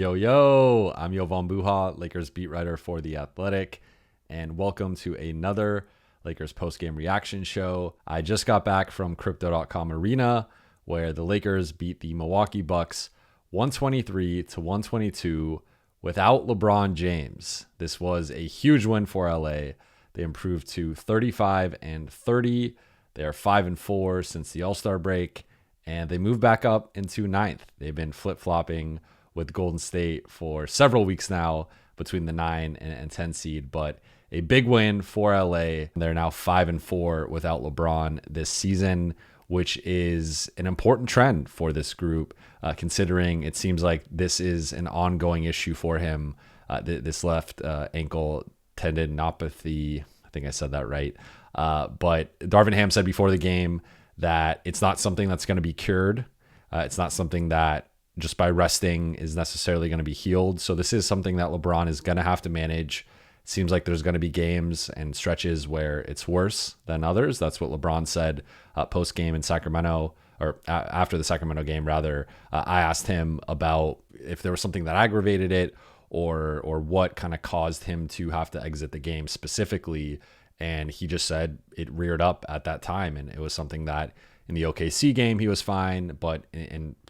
Yo, I'm Yovan Buha, Lakers beat writer for The Athletic, and welcome to another Lakers post-game reaction show. I just got back from Crypto.com Arena, where the Lakers beat the Milwaukee Bucks 123-122 without LeBron James. This was a huge win for LA. They improved to 35-30. They are 5-4 since the All-Star break, and they moved back up into ninth. They've been flip-flopping with Golden State for several weeks now between the 9 and 10 seed, but a big win for LA. They're now 5-4 without LeBron this season, which is an important trend for this group, considering it seems like this is an ongoing issue for him. This left ankle tendinopathy, I think I said that right. But Darvin Ham said before the game that it's not something that's going to be cured. It's not something that just by resting is necessarily going to be healed. So this is something that LeBron is going to have to manage. It seems like there's going to be games and stretches where it's worse than others. That's what LeBron said post-game in Sacramento, or after the Sacramento game, rather. I asked him about if there was something that aggravated it or what kind of caused him to have to exit the game specifically. And he just said it reared up at that time. And it was something that in the OKC game, he was fine, but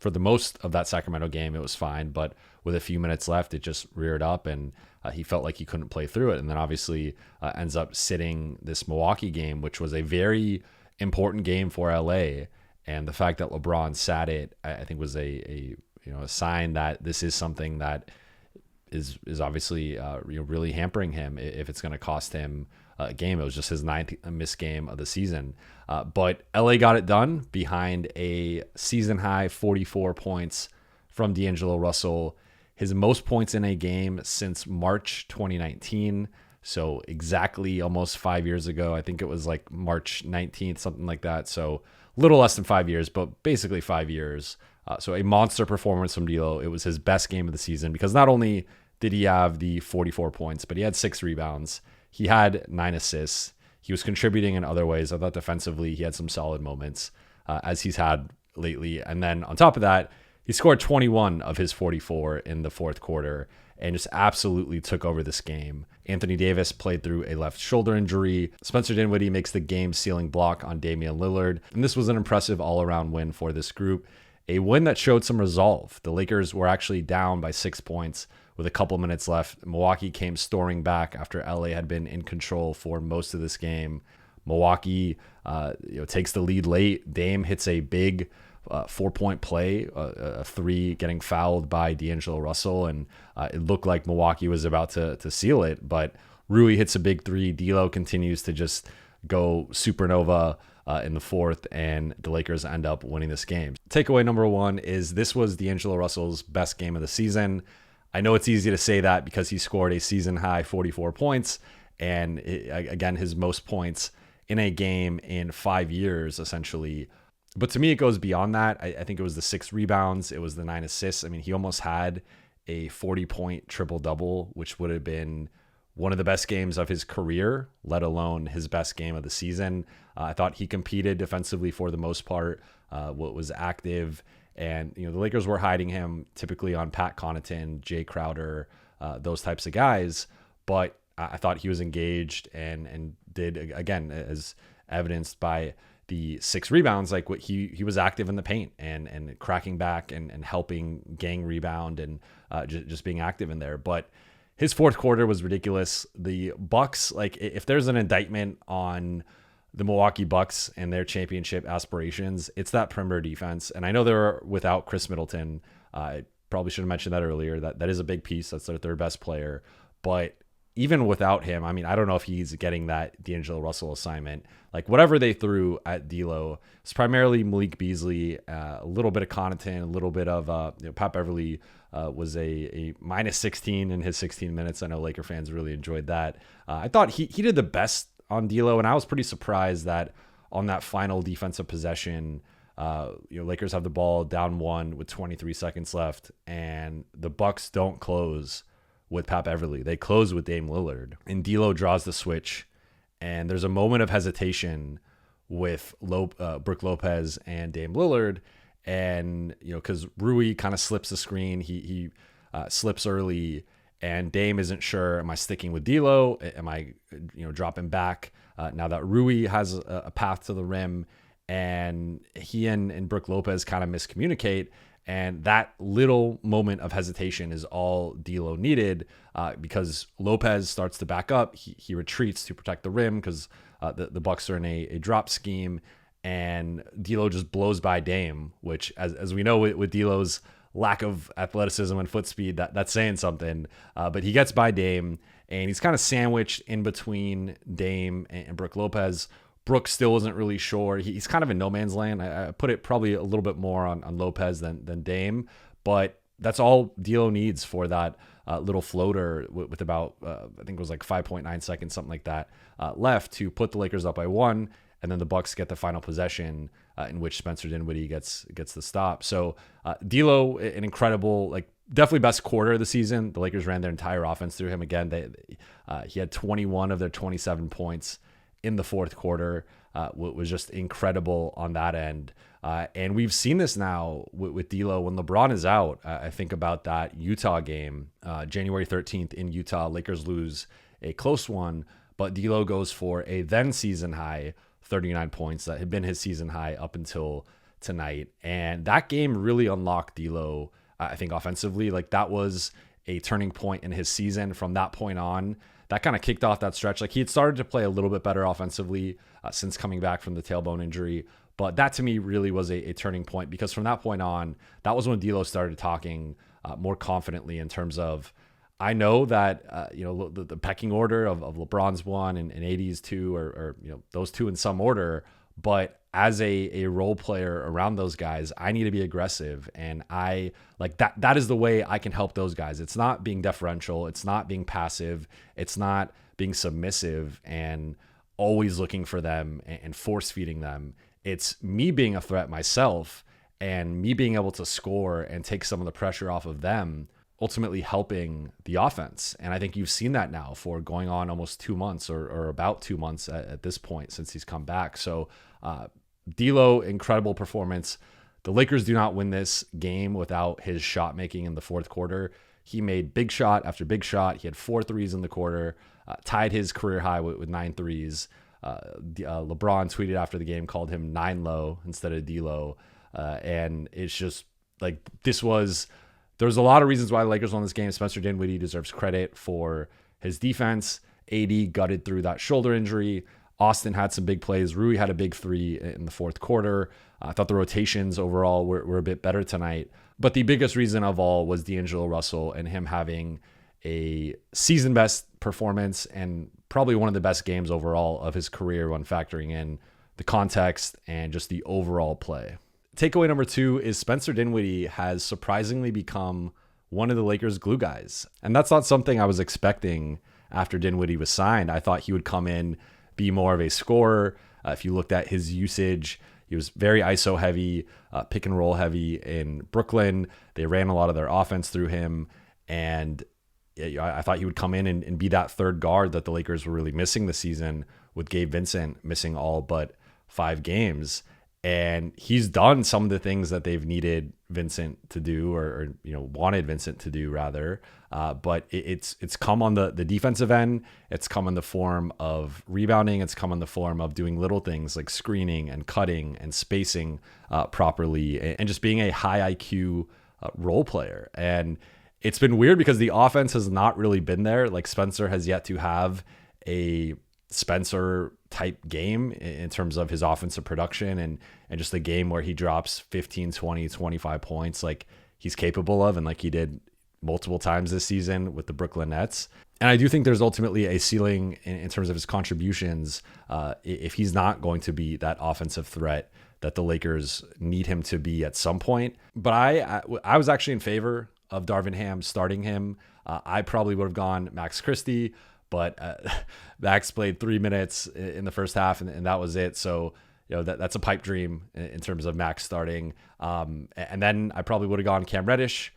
for the most of that Sacramento game, it was fine. But with a few minutes left, it just reared up, and he felt like he couldn't play through it. And then obviously ends up sitting this Milwaukee game, which was a very important game for LA. And the fact that LeBron sat it, I think, was a sign that this is something that is obviously really hampering him if it's going to cost him a game. It was just his 9th missed game of the season. But LA got it done behind a season high 44 points from D'Angelo Russell, his most points in a game since March 2019. So exactly almost 5 years ago. I think it was like March 19th, something like that. So a little less than 5 years, but basically 5 years. So a monster performance from D'Lo. It was his best game of the season because not only did he have the 44 points, but he had 6 rebounds. He had 9 assists. He was contributing in other ways. I thought defensively he had some solid moments, as he's had lately. And then on top of that, he scored 21 of his 44 in the fourth quarter and just absolutely took over this game. Anthony Davis played through a left shoulder injury. Spencer Dinwiddie makes the game-sealing block on Damian Lillard. And this was an impressive all-around win for this group. A win that showed some resolve. The Lakers were actually down by 6 points with a couple minutes left. Milwaukee came storming back after LA had been in control for most of this game. Milwaukee takes the lead late. Dame hits a big 4-point play, a three, getting fouled by D'Angelo Russell, and it looked like Milwaukee was about to seal it, but Rui hits a big three. D'Lo continues to just go supernova in the fourth, and the Lakers end up winning this game. Takeaway number one is this was D'Angelo Russell's best game of the season. I know it's easy to say that because he scored a season-high 44 points, and again, his most points in a game in 5 years, essentially. But to me, it goes beyond that. I think it was the 6 rebounds. It was the 9 assists. I mean, he almost had a 40-point triple-double, which would have been one of the best games of his career, let alone his best game of the season. I thought he competed defensively for the most part, was active. And, the Lakers were hiding him typically on Pat Connaughton, Jay Crowder, those types of guys. But I thought he was engaged and did, again, as evidenced by the 6 rebounds, like what he was active in the paint and cracking back and helping gang rebound and just being active in there. But his fourth quarter was ridiculous. The Bucks, like if there's an indictment on the Milwaukee Bucks and their championship aspirations, it's that perimeter defense. And I know they're without Chris Middleton. I probably should have mentioned that earlier. That is a big piece. That's their third best player. But even without him, I mean, I don't know if he's getting that D'Angelo Russell assignment. Like whatever they threw at D'Lo, it's primarily Malik Beasley, a little bit of Connaughton, a little bit of Pat Beverly was a minus 16 in his 16 minutes. I know Laker fans really enjoyed that. I thought he did the best on D'Lo, and I was pretty surprised that on that final defensive possession, Lakers have the ball down 1 with 23 seconds left, and the Bucks don't close with Pat Beverly. They close with Dame Lillard, and D'Lo draws the switch, and there's a moment of hesitation with Brook Lopez and Dame Lillard, and because Rui kind of slips the screen, he slips early, and Dame isn't sure, am I sticking with D'Lo? Am I, dropping back now that Rui has a path to the rim? And he and Brook Lopez kind of miscommunicate. And that little moment of hesitation is all D'Lo needed because Lopez starts to back up. He retreats to protect the rim because the Bucks are in a drop scheme, and D'Lo just blows by Dame, which, as we know, with D'Lo's lack of athleticism and foot speed, that's saying something. But he gets by Dame, and he's kind of sandwiched in between Dame and Brook Lopez. Brook still isn't really sure. He's kind of in no man's land. I put it probably a little bit more on Lopez than Dame, but that's all D'Lo needs for that little floater with about, I think it was like 5.9 seconds, something like that, left to put the Lakers up by 1, and then the Bucks get the final possession in which Spencer Dinwiddie gets the stop. So D'Lo, an incredible, definitely best quarter of the season. The Lakers ran their entire offense through him again. He had 21 of their 27 points in the fourth quarter. Was just incredible on that end. And we've seen this now with D'Lo. When LeBron is out, I think about that Utah game, January 13th in Utah. Lakers lose a close one, but D'Lo goes for a then season high 39 points that had been his season high up until tonight. And that game really unlocked D'Lo, I think, offensively. That was a turning point in his season. From that point on, that kind of kicked off that stretch. He had started to play a little bit better offensively since coming back from the tailbone injury. But that to me really was a turning point, because from that point on, that was when D'Lo started talking more confidently in terms of, I know that the pecking order of LeBron's 1 and AD's 2, or those two in some order, but as a role player around those guys, I need to be aggressive, and I that is the way I can help those guys. It's not being deferential, it's not being passive, it's not being submissive and always looking for them and force feeding them. It's me being a threat myself and me being able to score and take some of the pressure off of them, ultimately helping the offense. And I think you've seen that now for going on almost 2 months or about 2 months at this point since he's come back. So D'Lo, incredible performance. The Lakers do not win this game without his shot making in the fourth quarter. He made big shot after big shot. He had 4 threes in the quarter, tied his career high with 9 threes. LeBron tweeted after the game, called him 9-low instead of D-low. And it's just there's a lot of reasons why the Lakers won this game. Spencer Dinwiddie deserves credit for his defense. AD gutted through that shoulder injury. Austin had some big plays. Rui had a big 3 in the fourth quarter. I thought the rotations overall were a bit better tonight. But the biggest reason of all was D'Angelo Russell and him having a season best performance and probably one of the best games overall of his career when factoring in the context and just the overall play. Takeaway number 2 is Spencer Dinwiddie has surprisingly become one of the Lakers' glue guys. And that's not something I was expecting after Dinwiddie was signed. I thought he would come in, be more of a scorer. If you looked at his usage, he was very ISO heavy, pick and roll heavy in Brooklyn. They ran a lot of their offense through him. And I thought he would come in and be that third guard that the Lakers were really missing this season, with Gabe Vincent missing all but 5 games. And he's done some of the things that they've needed Vincent to do, or wanted Vincent to do rather. But it's come on the defensive end. It's come in the form of rebounding. It's come in the form of doing little things like screening and cutting and spacing properly, and just being a high IQ role player. And it's been weird because the offense has not really been there. Spencer has yet to have a Spencer type game in terms of his offensive production and just a game where he drops 15, 20, 25 points like he's capable of, and like he did multiple times this season with the Brooklyn Nets. And I do think there's ultimately a ceiling in terms of his contributions if he's not going to be that offensive threat that the Lakers need him to be at some point. But I was actually in favor of Darvin Ham starting him. I probably would have gone Max Christie, but Max played 3 minutes in the first half, and that was it. So that's a pipe dream in terms of Max starting. And then I probably would have gone Cam Reddish,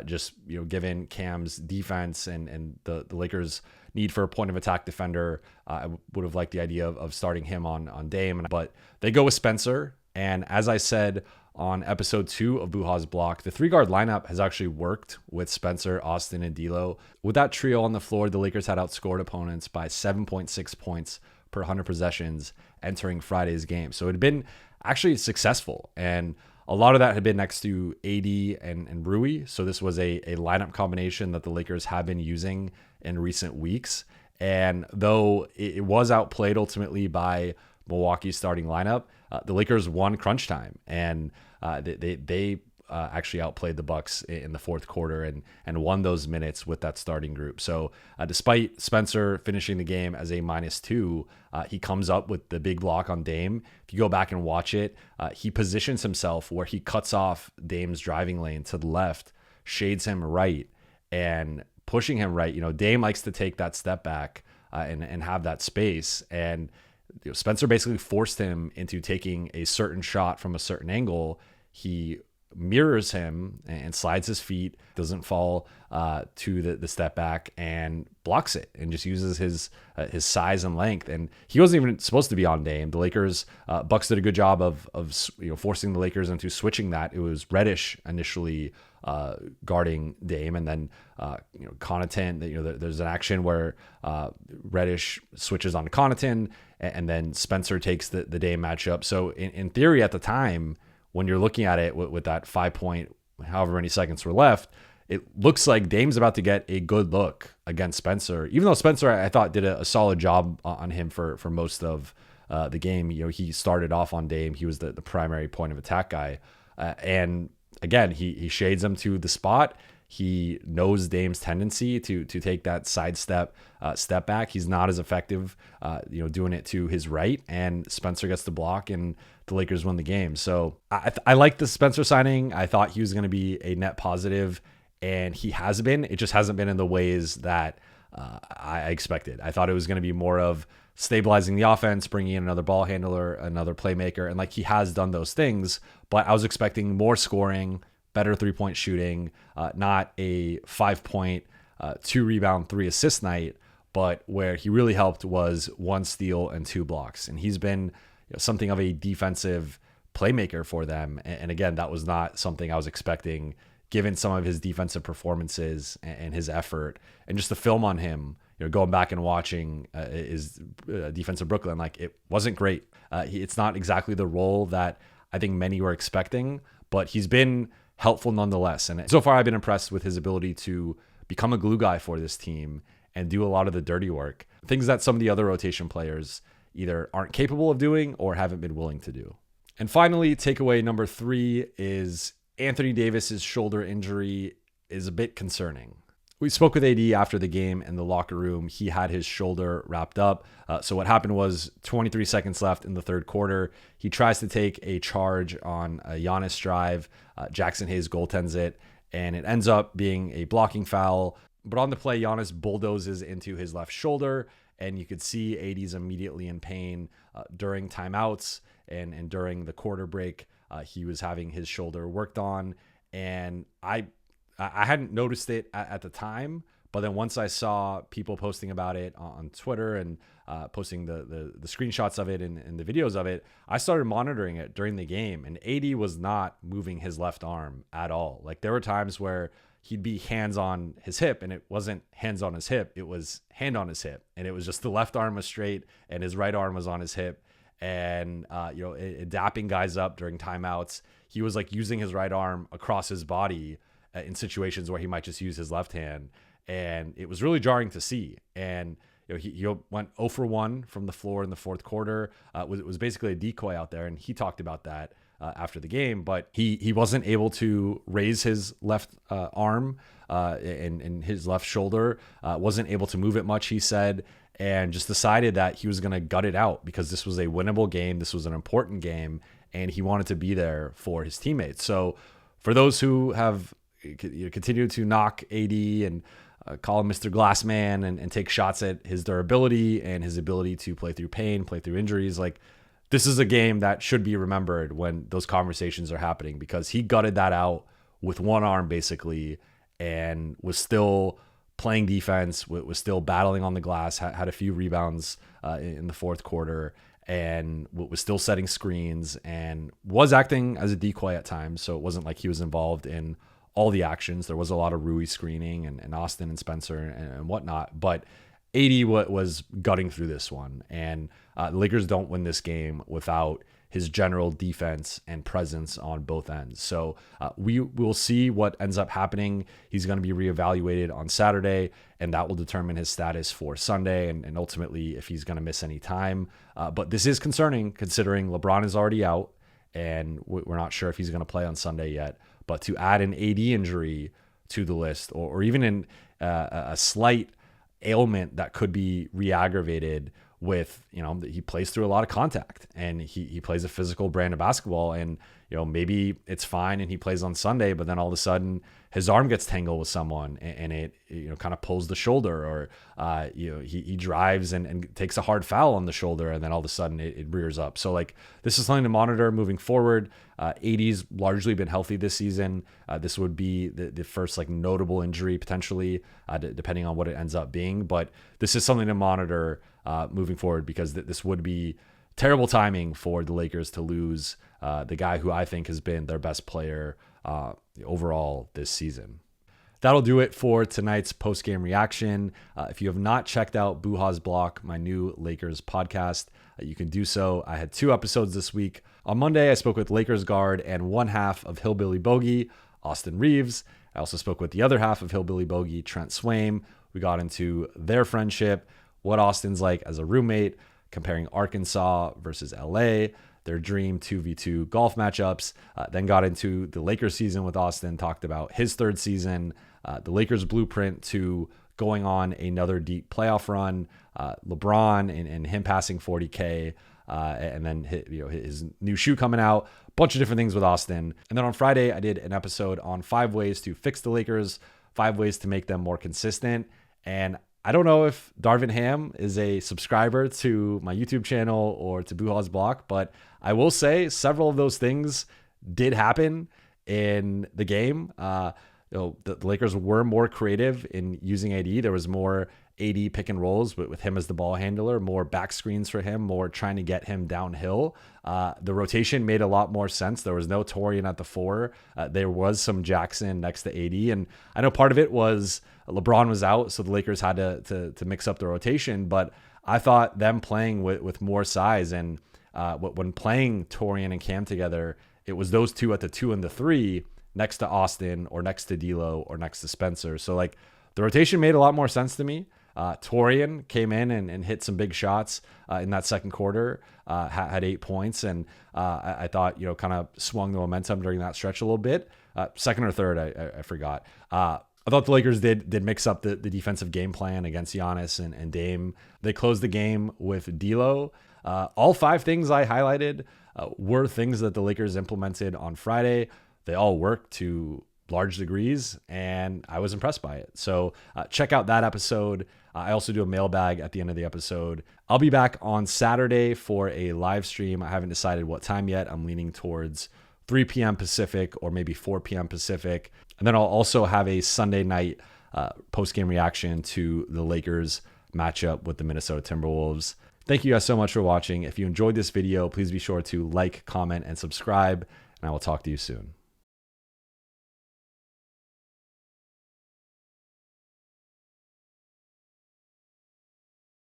just given Cam's defense and the Lakers' need for a point of attack defender. I would have liked the idea of starting him on Dame, but they go with Spencer. And as I said on episode 2 of Buha's block, the 3-guard lineup has actually worked with Spencer, Austin, and D'Lo. With that trio on the floor, the Lakers had outscored opponents by 7.6 points per 100 possessions entering Friday's game. So it had been actually successful, and a lot of that had been next to AD and Rui. So this was a lineup combination that the Lakers have been using in recent weeks. And though it was outplayed ultimately by Milwaukee's starting lineup, the Lakers won crunch time, and they actually outplayed the Bucks in the fourth quarter and won those minutes with that starting group. So despite Spencer finishing the game as a -2, he comes up with the big block on Dame. If you go back and watch it, he positions himself where he cuts off Dame's driving lane to the left, shades him right, and pushing him right. Dame likes to take that step back and have that space, and Spencer basically forced him into taking a certain shot from a certain angle. He mirrors him and slides his feet, doesn't fall to the step back, and blocks it, and just uses his size and length. And he wasn't even supposed to be on Dame. The Lakers, Bucks did a good job of forcing the Lakers into switching that. It was Reddish initially guarding Dame, and then Connaughton. There's an action where Reddish switches on Connaughton, and then Spencer takes the Dame matchup. So in theory, at the time, when you're looking at it with that 5 point, however many seconds were left, it looks like Dame's about to get a good look against Spencer. Even though Spencer, I thought, did a solid job on him for most of the game. He started off on Dame. He was the primary point of attack guy. And again, he shades him to the spot. He knows Dame's tendency to take that sidestep, step back. He's not as effective, doing it to his right, and Spencer gets the block, and the Lakers win the game. So I like the Spencer signing. I thought he was going to be a net positive, and he has been. It just hasn't been in the ways that I expected. I thought it was going to be more of stabilizing the offense, bringing in another ball handler, another playmaker, and he has done those things. But I was expecting more scoring, better 3-point shooting, not a 5-point, 2 rebound, 3 assist night, but where he really helped was 1 steal and 2 blocks. And he's been something of a defensive playmaker for them. And again, that was not something I was expecting, given some of his defensive performances and his effort, and just the film on him. Going back and watching his defense of Brooklyn, it wasn't great. It's not exactly the role that I think many were expecting, but he's been helpful nonetheless. And so far, I've been impressed with his ability to become a glue guy for this team and do a lot of the dirty work, things that some of the other rotation players either aren't capable of doing or haven't been willing to do. And finally, takeaway number 3 is Anthony Davis's shoulder injury is a bit concerning. We spoke with AD after the game in the locker room. He had his shoulder wrapped up. So what happened was 23 seconds left in the third quarter. He tries to take a charge on a Giannis drive. Jackson Hayes goaltends it, and it ends up being a blocking foul. But on the play, Giannis bulldozes into his left shoulder, and you could see AD's immediately in pain during timeouts and during the quarter break. He was having his shoulder worked on, and I hadn't noticed it at the time, but then once I saw people posting about it on Twitter and posting the screenshots of it and the videos of it, I started monitoring it during the game, and AD was not moving his left arm at all. There were times where he'd be hands on his hip, and it wasn't hands on his hip, it was hand on his hip, and it was just the left arm was straight and his right arm was on his hip. And dapping guys up during timeouts, he was using his right arm across his body in situations where he might just use his left hand, and it was really jarring to see. And he went 0 for 1 from the floor in the fourth quarter. It was basically a decoy out there, and he talked about that after the game. But he wasn't able to raise his left arm and his left shoulder, wasn't able to move it much, he said, and just decided that he was going to gut it out because this was a winnable game. This was an important game, and he wanted to be there for his teammates. So for those who have continued to knock AD and call him Mr. Glassman and take shots at his durability and his ability to play through pain, play through injuries, this is a game that should be remembered when those conversations are happening, because he gutted that out with one arm basically and was still playing defense, was still battling on the glass, had a few rebounds in the fourth quarter, and was still setting screens and was acting as a decoy at times. So it wasn't like he was involved in all the actions. There was a lot of Rui screening and Austin and Spencer and whatnot, but AD was gutting through this one. And the Lakers don't win this game without his general defense and presence on both ends. So we will see what ends up happening. He's going to be reevaluated on Saturday, and that will determine his status for Sunday and ultimately if he's going to miss any time. But this is concerning considering LeBron is already out, and we're not sure if he's going to play on Sunday yet. But to add an AD injury to the list, or even in a slight ailment that could be re-aggravated with, he plays through a lot of contact and he plays a physical brand of basketball, and maybe it's fine and he plays on Sunday, but then all of a sudden his arm gets tangled with someone and it kind of pulls the shoulder, or he drives and takes a hard foul on the shoulder, and then all of a sudden it rears up. So like, this is something to monitor moving forward. AD's largely been healthy this season. This would be the first like notable injury potentially, depending on what it ends up being, but this is something to monitor moving forward, because this would be terrible timing for the Lakers to lose the guy who I think has been their best player overall this season. That'll do it for tonight's post-game reaction. If you have not checked out Buha's Block, my new Lakers podcast, you can do so. I had 2 episodes this week. On Monday, I spoke with Lakers guard and one half of Hillbilly Bogey, Austin Reeves. I also spoke with the other half of Hillbilly Bogey, Trent Swaim. We got into their friendship, what Austin's like as a roommate, comparing Arkansas versus LA, their dream 2v2 golf matchups, then got into the Lakers season with Austin, talked about his third season, the Lakers blueprint to going on another deep playoff run, LeBron and him passing 40K, and then his new shoe coming out, a bunch of different things with Austin. And then on Friday, I did an episode on 5 ways to fix the Lakers, 5 ways to make them more consistent. And I don't know if Darvin Ham is a subscriber to my YouTube channel or to Buha's Block, but I will say several of those things did happen in the game. The Lakers were more creative in using AD. There was more AD pick and rolls with him as the ball handler, more back screens for him, more trying to get him downhill. The rotation made a lot more sense. There was no Torian at the 4. There was some Jackson next to AD. And I know part of it was LeBron was out, so the Lakers had to mix up the rotation. But I thought them playing with more size, and when playing Torian and Cam together, it was those two at the 2 and the 3 next to Austin or next to D'Lo or next to Spencer. So like, the rotation made a lot more sense to me. Torian came in and hit some big shots in that second quarter, had 8 points, and I thought, kind of swung the momentum during that stretch a little bit. Second or third, I forgot. I thought the Lakers did mix up the defensive game plan against Giannis and Dame. They closed the game with D'Lo. All 5 things I highlighted were things that the Lakers implemented on Friday. They all worked to large degrees, and I was impressed by it. So check out that episode. I also do a mailbag at the end of the episode. I'll be back on Saturday for a live stream. I haven't decided what time yet. I'm leaning towards 3 p.m. Pacific or maybe 4 p.m. Pacific. And then I'll also have a Sunday night post-game reaction to the Lakers matchup with the Minnesota Timberwolves. Thank you guys so much for watching. If you enjoyed this video, please be sure to like, comment, and subscribe, and I will talk to you soon.